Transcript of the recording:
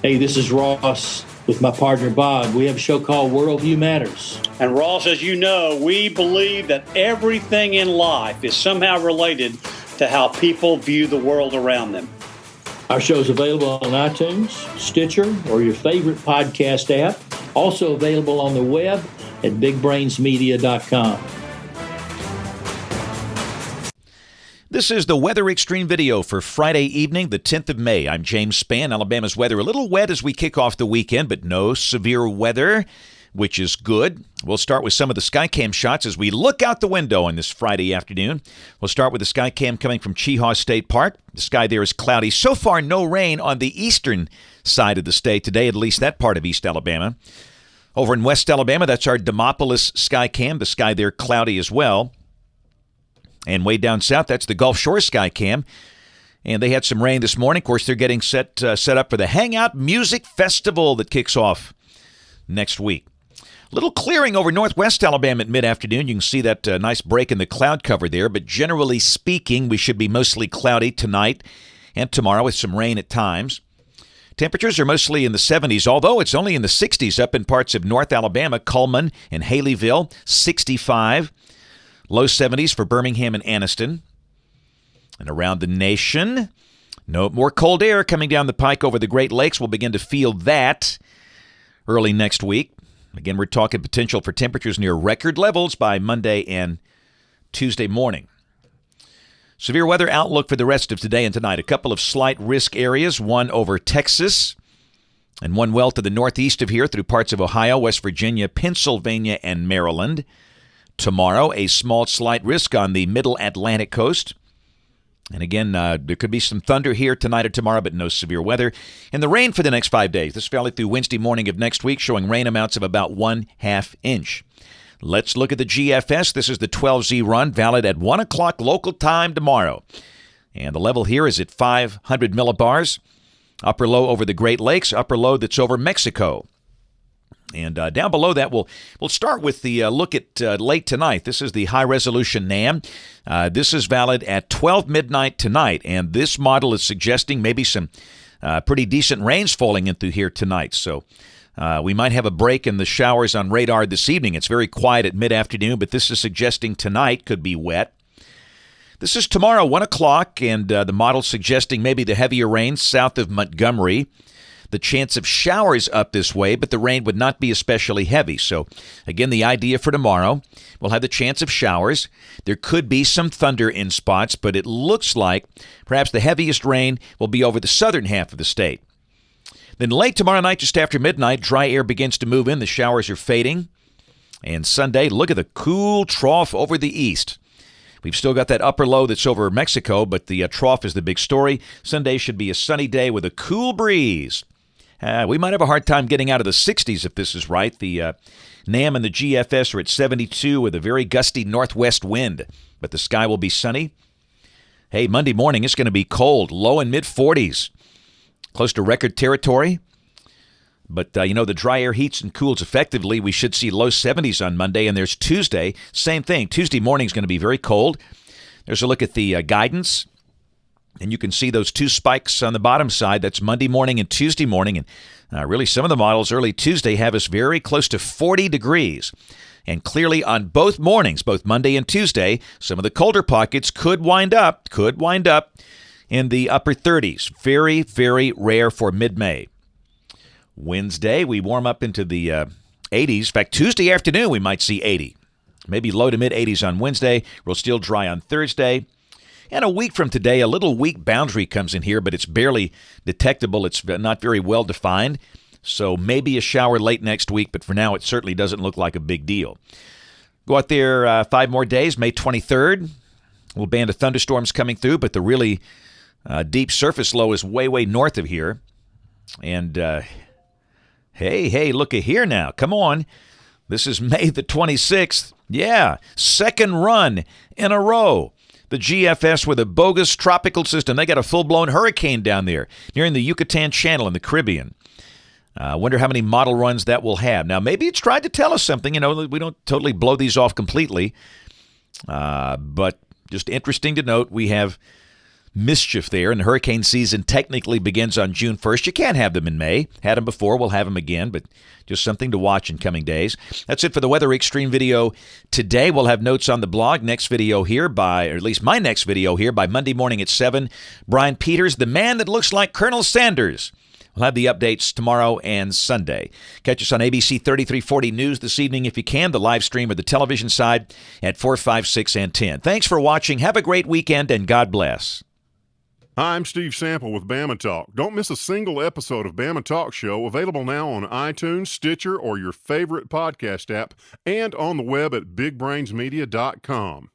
Hey, this is Ross with my partner Bob. We have a show called Worldview Matters. And Ross, as you know, we believe that everything in life is somehow related to how people view the world around them. Our show is available on iTunes, Stitcher, or your favorite podcast app. Also available on the web at bigbrainsmedia.com. This is the Weather Xtreme video for Friday evening, the 10th of May. I'm James Spann. Alabama's weather a little wet as we kick off the weekend, but no severe weather, which is good. We'll start with some of the Skycam shots as we look out the window on this Friday afternoon. We'll start with the Skycam coming from Chehaw State Park. The sky there is cloudy. So far, no rain on the eastern side of the state today, at least that part of East Alabama. Over in West Alabama, that's our Demopolis Skycam. The sky there cloudy as well. And way down south, that's the Gulf Shore Skycam. And they had some rain this morning. Of course, they're getting set up for the Hangout Music Festival that kicks off next week. A little clearing over northwest Alabama at mid-afternoon. You can see that nice break in the cloud cover there. But generally speaking, we should be mostly cloudy tonight and tomorrow with some rain at times. Temperatures are mostly in the 70s, although it's only in the 60s up in parts of North Alabama, Cullman and Haleyville, 65. Low 70s for Birmingham and Anniston. And around the nation, no more cold air coming down the pike over the Great Lakes. We'll begin to feel that early next week. Again, we're talking potential for temperatures near record levels by Monday and Tuesday morning. Severe weather outlook for the rest of today and tonight. A couple of slight risk areas, one over Texas and one well to the northeast of here through parts of Ohio, West Virginia, Pennsylvania, and Maryland. Tomorrow, a small slight risk on the middle Atlantic coast. And again, there could be some thunder here tonight or tomorrow, but no severe weather. And the rain for the next 5 days. This valley through Wednesday morning of next week, showing rain amounts of about 1/2 inch. Let's look at the GFS. This is the 12Z run, valid at 1 o'clock local time tomorrow. And the level here is at 500 millibars. Upper low over the Great Lakes, upper low that's over Mexico. And down below that, we'll start with the look at late tonight. This is the high-resolution NAM. This is valid at 12 midnight tonight, and this model is suggesting maybe some pretty decent rains falling in through here tonight. So we might have a break in the showers on radar this evening. It's very quiet at mid-afternoon, but this is suggesting tonight could be wet. This is tomorrow, 1 o'clock, and the model's suggesting maybe the heavier rain south of Montgomery. The chance of showers up this way, but the rain would not be especially heavy. So, again, the idea for tomorrow, we'll have the chance of showers. There could be some thunder in spots, but it looks like perhaps the heaviest rain will be over the southern half of the state. Then late tomorrow night, just after midnight, dry air begins to move in. The showers are fading. And Sunday, look at the cool trough over the east. We've still got that upper low that's over Mexico, but the trough is the big story. Sunday should be a sunny day with a cool breeze. We might have a hard time getting out of the 60s if this is right. The NAM and the GFS are at 72 with a very gusty northwest wind, but the sky will be sunny. Hey, Monday morning it's going to be cold, low and mid-40s, close to record territory. But, the dry air heats and cools effectively. We should see low 70s on Monday, and there's Tuesday. Same thing. Tuesday morning is going to be very cold. There's a look at the guidance. And you can see those two spikes on the bottom side. That's Monday morning and Tuesday morning. And really, some of the models early Tuesday have us very close to 40 degrees. And clearly on both mornings, both Monday and Tuesday, some of the colder pockets could wind up in the upper 30s. Very, very rare for mid-May. Wednesday, we warm up into the 80s. In fact, Tuesday afternoon, we might see 80. Maybe low to mid-80s on Wednesday. We'll still dry on Thursday. And a week from today, a little weak boundary comes in here, but it's barely detectable. It's not very well defined. So maybe a shower late next week, but for now it certainly doesn't look like a big deal. Go out there 5 more days, May 23rd. We'll band of thunderstorms coming through, but the really deep surface low is way, way north of here. And hey, look at here now. Come on. This is May the 26th. Yeah, second run in a row. The GFS with a bogus tropical system. They got a full-blown hurricane down there nearing the Yucatan Channel in the Caribbean. I wonder how many model runs that will have. Now, maybe it's tried to tell us something. We don't totally blow these off completely. But just interesting to note, we have mischief there, and hurricane season technically begins on June 1st. You can't have them in May. Had them before, we'll have them again, but just something to watch in coming days. That's it for the Weather Extreme video today. We'll have notes on the blog. Next video here by, or at least my next video here by Monday morning at 7. Brian Peters, the man that looks like Colonel Sanders. We'll have the updates tomorrow and Sunday. Catch us on ABC 3340 News this evening if you can, the live stream or the television side at 4, 5, 6, and 10. Thanks for watching. Have a great weekend, and God bless. Hi, I'm Steve Sample with Bama Talk. Don't miss a single episode of Bama Talk Show, available now on iTunes, Stitcher, or your favorite podcast app, and on the web at bigbrainsmedia.com.